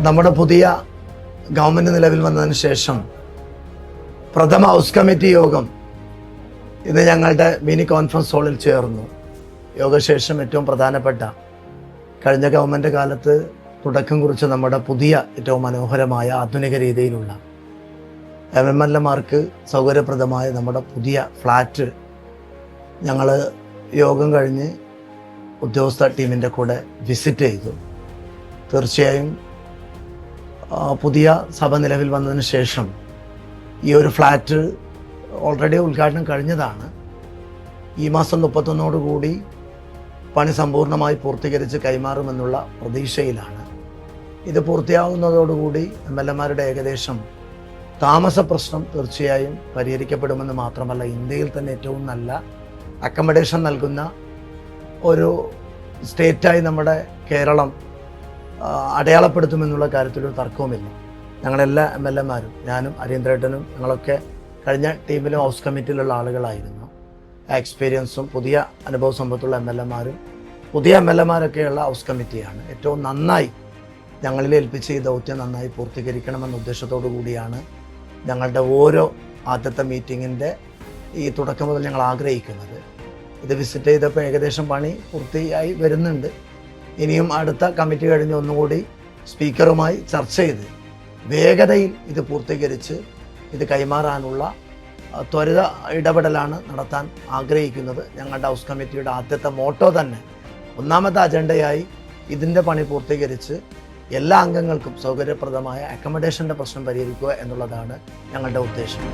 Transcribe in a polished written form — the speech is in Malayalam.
നമ്മുടെ പുതിയ ഗവൺമെൻറ് നിലവിൽ വന്നതിന് ശേഷം പ്രഥമ ഹൗസ് കമ്മിറ്റി യോഗം ഇന്ന് ഞങ്ങളുടെ മിനി കോൺഫറൻസ് ഹാളിൽ ചേർന്നു. യോഗശേഷം ഏറ്റവും പ്രധാനപ്പെട്ട കഴിഞ്ഞ ഗവൺമെൻറ് കാലത്ത് തുടക്കം കുറിച്ച് നമ്മുടെ പുതിയ ഏറ്റവും മനോഹരമായ ആധുനിക രീതിയിലുള്ള MLA-മാർക്ക് സൗകര്യപ്രദമായ നമ്മുടെ പുതിയ ഫ്ലാറ്റ് ഞങ്ങൾ യോഗം കഴിഞ്ഞ് ഉദ്യോഗസ്ഥ ടീമിൻ്റെ കൂടെ വിസിറ്റ് ചെയ്തു. തീർച്ചയായും പുതിയ സഭ നിലവിൽ വന്നതിന് ശേഷം ഈ ഒരു ഫ്ലാറ്റ് ഓൾറെഡി ഉദ്ഘാടനം കഴിഞ്ഞതാണ്. ഈ മാസം 31 കൂടി പണി സമ്പൂർണ്ണമായി പൂർത്തീകരിച്ച് കൈമാറുമെന്നുള്ള പ്രതീക്ഷയിലാണ്. ഇത് പൂർത്തിയാവുന്നതോടുകൂടി MLA-മാരുടെ ഏകദേശം താമസ പ്രശ്നം തീർച്ചയായും പരിഹരിക്കപ്പെടുമെന്ന് മാത്രമല്ല, ഇന്ത്യയിൽ തന്നെ ഏറ്റവും നല്ല അക്കമഡേഷൻ നൽകുന്ന ഒരു സ്റ്റേറ്റായി നമ്മുടെ കേരളം അടയാളപ്പെടുത്തുമെന്നുള്ള കാര്യത്തിലൊരു തർക്കവുമില്ല. ഞങ്ങളെല്ലാ MLA-മാരും, ഞാനും അരീന്ദ്രേട്ടനും ഞങ്ങളൊക്കെ കഴിഞ്ഞ ടീമിലും ഹൗസ് കമ്മിറ്റിയിലുള്ള ആളുകളായിരുന്നു. എക്സ്പീരിയൻസും പുതിയ അനുഭവ സമ്പത്തുള്ള MLA-മാരും പുതിയ MLA-മാരൊക്കെയുള്ള ഹൗസ് കമ്മിറ്റിയാണ്. ഏറ്റവും നന്നായി ഞങ്ങളിൽ ഏൽപ്പിച്ച ഈ ദൗത്യം നന്നായി പൂർത്തീകരിക്കണമെന്ന ഉദ്ദേശത്തോടു കൂടിയാണ് ഞങ്ങളുടെ ഓരോ ആദ്യത്തെ മീറ്റിങ്ങിൻ്റെ ഈ തുടക്കം മുതൽ ഞങ്ങൾ ആഗ്രഹിക്കുന്നത്. ഇത് വിസിറ്റ് ചെയ്തപ്പോൾ ഏകദേശം പണി പൂർത്തിയായി വരുന്നുണ്ട്. ഇനിയും അടുത്ത കമ്മിറ്റി കഴിഞ്ഞ് ഒന്നുകൂടി സ്പീക്കറുമായി ചർച്ച ചെയ്ത് വേഗതയിൽ ഇത് പൂർത്തീകരിച്ച് ഇത് കൈമാറാനുള്ള ത്വരിത ഇടപെടലാണ് നടത്താൻ ആഗ്രഹിക്കുന്നത്. ഞങ്ങളുടെ ഹൗസ് കമ്മിറ്റിയുടെ ആദ്യത്തെ മോട്ടോ തന്നെ, ഒന്നാമത്തെ അജണ്ടയായി ഇതിൻ്റെ പണി പൂർത്തീകരിച്ച് എല്ലാ അംഗങ്ങൾക്കും സൗകര്യപ്രദമായ അക്കമഡേഷൻ്റെ പ്രശ്നം പരിഹരിക്കുക എന്നുള്ളതാണ് ഞങ്ങളുടെ ഉദ്ദേശം.